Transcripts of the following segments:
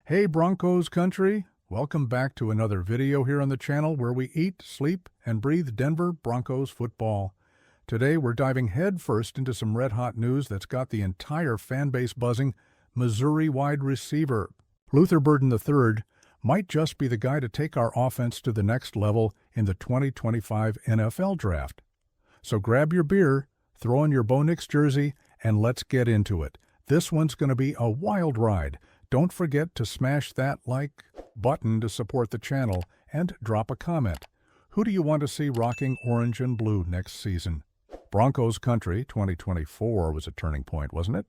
Hey Broncos country, welcome back to another video here on the channel where we eat, sleep, and breathe Denver Broncos football. Today we're diving headfirst into some red-hot news that's got the entire fan base buzzing. Missouri wide receiver Luther Burden III might just be the guy to take our offense to the next level in the 2025 NFL Draft. So grab your beer, throw on your Bo Nix jersey, and let's get into it. This one's going to be a wild ride. Don't forget to smash that like button to support the channel and drop a comment. Who do you want to see rocking orange and blue next season? Broncos country 2024 was a turning point, wasn't it?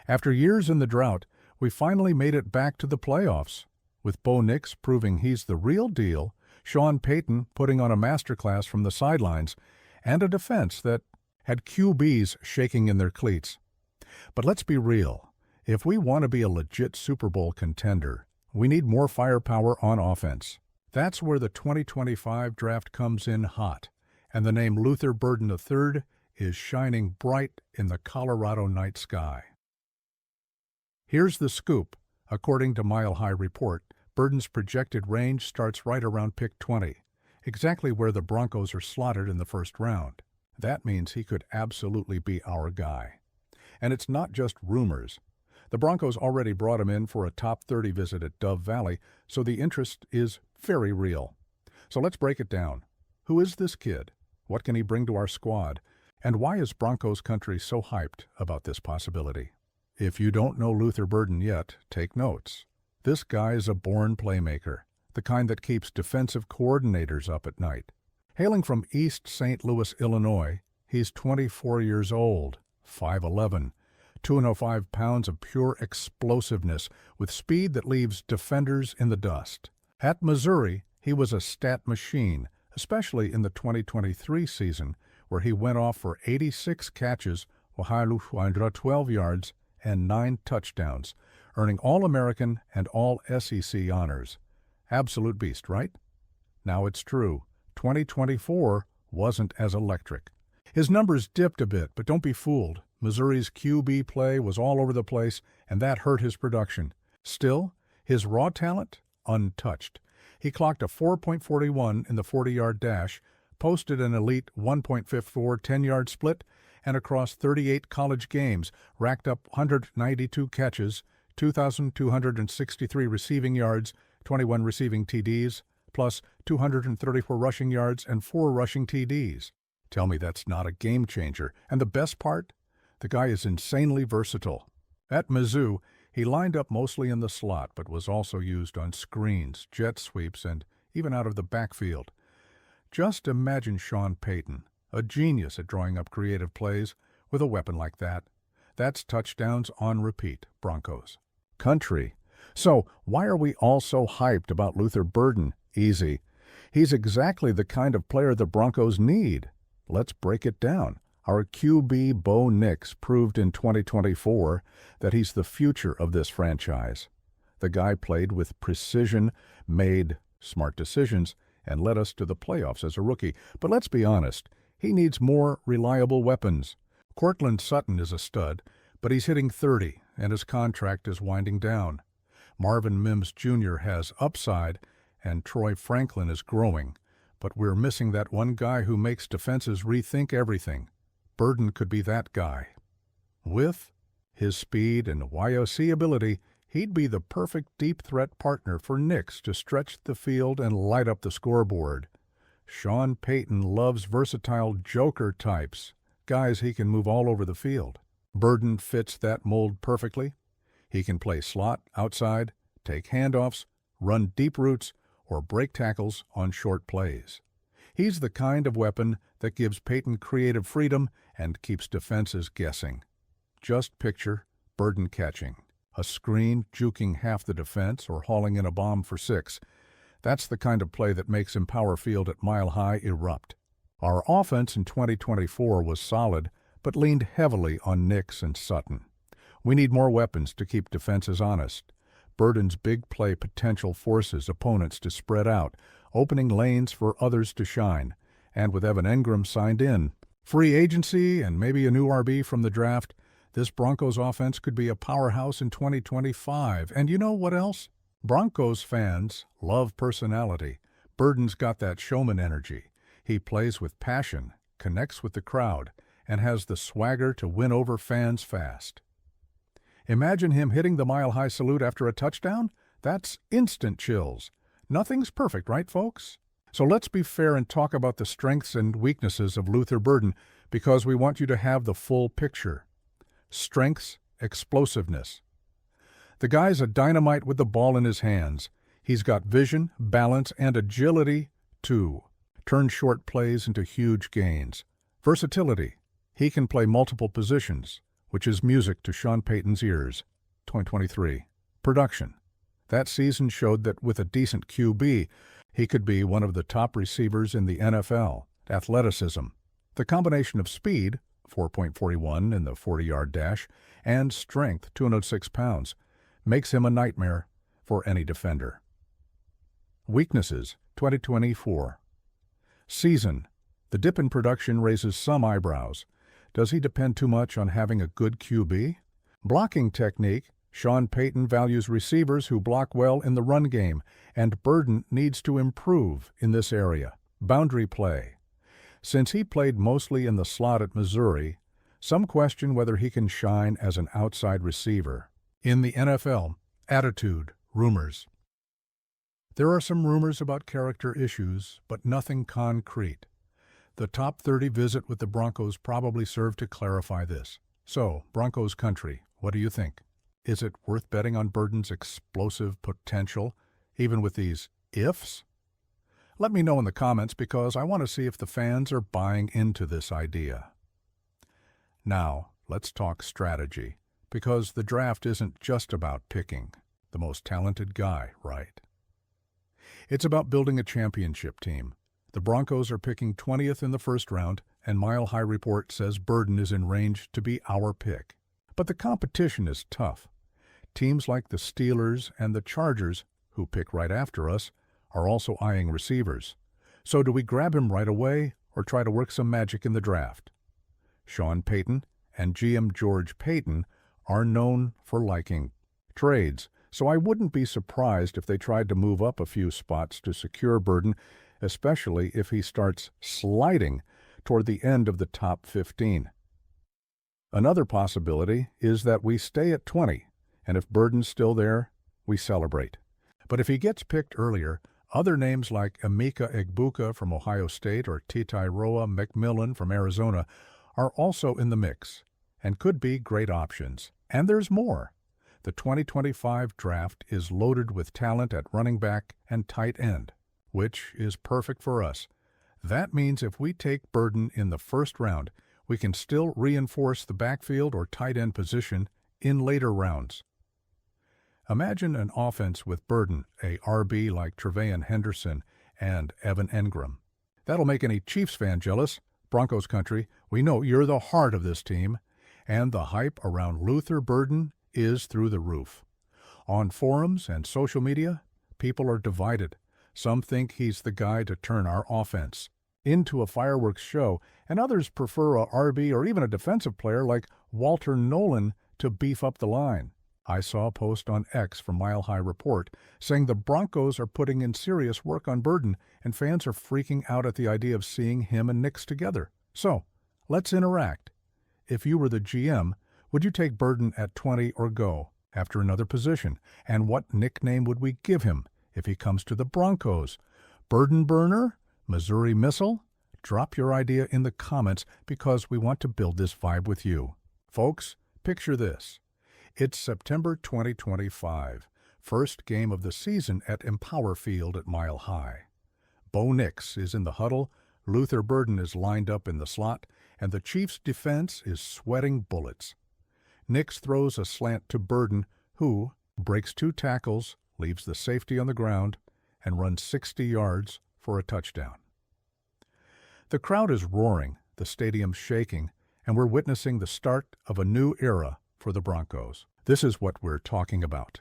After years in the drought, we finally made it back to the playoffs, with Bo Nix proving he's the real deal, Sean Payton putting on a masterclass from the sidelines, and a defense that had QBs shaking in their cleats. But let's be real. If we want to be a legit Super Bowl contender, we need more firepower on offense. That's where the 2025 draft comes in hot, and the name Luther Burden III is shining bright in the Colorado night sky. Here's the scoop. According to Mile High Report, Burden's projected range starts right around pick 20, exactly where the Broncos are slotted in the first round. That means he could absolutely be our guy. And it's not just rumors. The Broncos already brought him in for a top 30 visit at Dove Valley, so the interest is very real. So let's break it down. Who is this kid? What can he bring to our squad? And why is Broncos country so hyped about this possibility? If you don't know Luther Burden yet, take notes. This guy is a born playmaker, the kind that keeps defensive coordinators up at night. Hailing from East St. Louis, Illinois, he's 24 years old, 5'11", 205 pounds of pure explosiveness with speed that leaves defenders in the dust. At Missouri, he was a stat machine, especially in the 2023 season, where he went off for 86 catches, 112 yards, and 9 touchdowns, earning All-American and All-SEC honors. Absolute beast, right? Now it's true. 2024 wasn't as electric. His numbers dipped a bit, but don't be fooled. Missouri's QB play was all over the place, and that hurt his production. Still, his raw talent, untouched. He clocked a 4.41 in the 40-yard dash, posted an elite 1.54 10-yard split, and across 38 college games, racked up 192 catches, 2,263 receiving yards, 21 receiving TDs, plus 234 rushing yards and 4 rushing TDs. Tell me that's not a game changer. And the best part? The guy is insanely versatile. At Mizzou, he lined up mostly in the slot, but was also used on screens, jet sweeps, and even out of the backfield. Just imagine Sean Payton, a genius at drawing up creative plays, with a weapon like that. That's touchdowns on repeat, Broncos country. So why are we all so hyped about Luther Burden? Easy. He's exactly the kind of player the Broncos need. Let's break it down. Our QB Bo Nix proved in 2024 that he's the future of this franchise. The guy played with precision, made smart decisions, and led us to the playoffs as a rookie. But let's be honest, he needs more reliable weapons. Courtland Sutton is a stud, but he's hitting 30, and his contract is winding down. Marvin Mims Jr. has upside, and Troy Franklin is growing. But we're missing that one guy who makes defenses rethink everything. Burden could be that guy. With his speed and YOC ability, he'd be the perfect deep threat partner for Nix to stretch the field and light up the scoreboard. Sean Payton loves versatile joker types, guys he can move all over the field. Burden fits that mold perfectly. He can play slot, outside, take handoffs, run deep routes, or break tackles on short plays. He's the kind of weapon that gives Payton creative freedom and keeps defenses guessing. Just picture Burden catching a screen, juking half the defense, or hauling in a bomb for 6. That's the kind of play that makes Empower Field at Mile High erupt. Our offense in 2024 was solid, but leaned heavily on Nix and Sutton. We need more weapons to keep defenses honest. Burden's big play potential forces opponents to spread out, opening lanes for others to shine. And with Evan Engram signed in, free agency, and maybe a new RB from the draft, this Broncos offense could be a powerhouse in 2025. And you know what else? Broncos fans love personality. Burden's got that showman energy. He plays with passion, connects with the crowd, and has the swagger to win over fans fast. Imagine him hitting the mile-high salute after a touchdown? That's instant chills. Nothing's perfect, right, folks? So let's be fair and talk about the strengths and weaknesses of Luther Burden, because we want you to have the full picture. Strengths: explosiveness. The guy's a dynamite with the ball in his hands. He's got vision, balance, and agility, too. Turn short plays into huge gains. Versatility. He can play multiple positions, which is music to Sean Payton's ears. 2023. Production. That season showed that with a decent QB, he could be one of the top receivers in the NFL. Athleticism. The combination of speed, 4.41 in the 40-yard dash, and strength, 206 pounds, makes him a nightmare for any defender. Weaknesses, 2024. Season. The dip in production raises some eyebrows. Does he depend too much on having a good QB? Blocking technique. Sean Payton values receivers who block well in the run game, and Burden needs to improve in this area. Boundary play. Since he played mostly in the slot at Missouri, some question whether he can shine as an outside receiver. In the NFL, attitude, rumors. There are some rumors about character issues, but nothing concrete. The top 30 visit with the Broncos probably served to clarify this. So, Broncos country, what do you think? Is it worth betting on Burden's explosive potential, even with these ifs? Let me know in the comments, because I want to see if the fans are buying into this idea. Now, let's talk strategy, because the draft isn't just about picking the most talented guy, right? It's about building a championship team. The Broncos are picking 20th in the first round, and Mile High Report says Burden is in range to be our pick. But the competition is tough. Teams like the Steelers and the Chargers, who pick right after us, are also eyeing receivers. So do we grab him right away or try to work some magic in the draft? Sean Payton and GM George Paton are known for liking trades, so I wouldn't be surprised if they tried to move up a few spots to secure Burden, especially if he starts sliding toward the end of the top 15. Another possibility is that we stay at 20, and if Burden's still there, we celebrate. But if he gets picked earlier, other names like Emeka Egbuka from Ohio State or Titairoa McMillan from Arizona are also in the mix and could be great options. And there's more. The 2025 draft is loaded with talent at running back and tight end, which is perfect for us. That means if we take Burden in the first round, we can still reinforce the backfield or tight end position in later rounds. Imagine an offense with Burden, a RB like Tre'Veyon Henderson and Evan Engram. That'll make any Chiefs fan jealous. Broncos country, we know you're the heart of this team, and the hype around Luther Burden is through the roof. On forums and social media, people are divided. Some think he's the guy to turn our offense into a fireworks show, and others prefer a RB or even a defensive player like Walter Nolan to beef up the line. I saw a post on X from Mile High Report saying the Broncos are putting in serious work on Burden, and fans are freaking out at the idea of seeing him and Nix together. So, let's interact. If you were the GM, would you take Burden at 20 or go after another position? And what nickname would we give him if he comes to the Broncos? Burden Burner? Missouri Missile? Drop your idea in the comments, because we want to build this vibe with you. Folks, picture this. It's September 2025, first game of the season at Empower Field at Mile High. Bo Nix is in the huddle, Luther Burden is lined up in the slot, and the Chiefs' defense is sweating bullets. Nix throws a slant to Burden, who breaks 2 tackles, leaves the safety on the ground, and runs 60 yards for a touchdown. The crowd is roaring, the stadium's shaking, and we're witnessing the start of a new era for the Broncos. This is what we're talking about.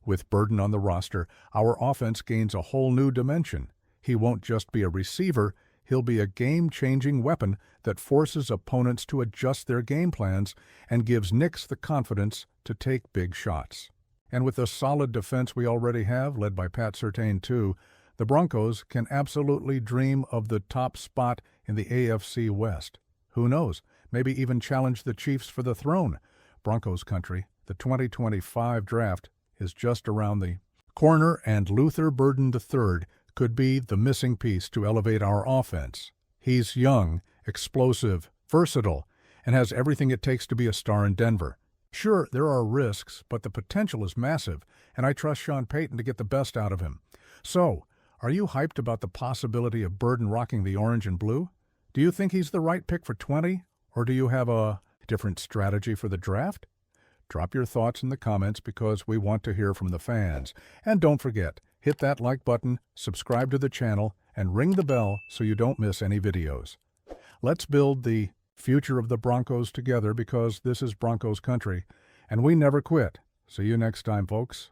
With Burden on the roster, our offense gains a whole new dimension. He won't just be a receiver, he'll be a game-changing weapon that forces opponents to adjust their game plans and gives Nix the confidence to take big shots. And with the solid defense we already have, led by Pat Surtain too, the Broncos can absolutely dream of the top spot in the AFC West. Who knows? Maybe even challenge the Chiefs for the throne. Broncos country, the 2025 draft is just around the corner, and Luther Burden III could be the missing piece to elevate our offense. He's young, explosive, versatile, and has everything it takes to be a star in Denver. Sure, there are risks, but the potential is massive, and I trust Sean Payton to get the best out of him. So, are you hyped about the possibility of Burden rocking the orange and blue? Do you think he's the right pick for 20, or do you have a different strategy for the draft? Drop your thoughts in the comments because we want to hear from the fans. And don't forget, hit that like button, subscribe to the channel, and ring the bell so you don't miss any videos. Let's build the future of the Broncos together because this is Broncos country, and we never quit. See you next time, folks.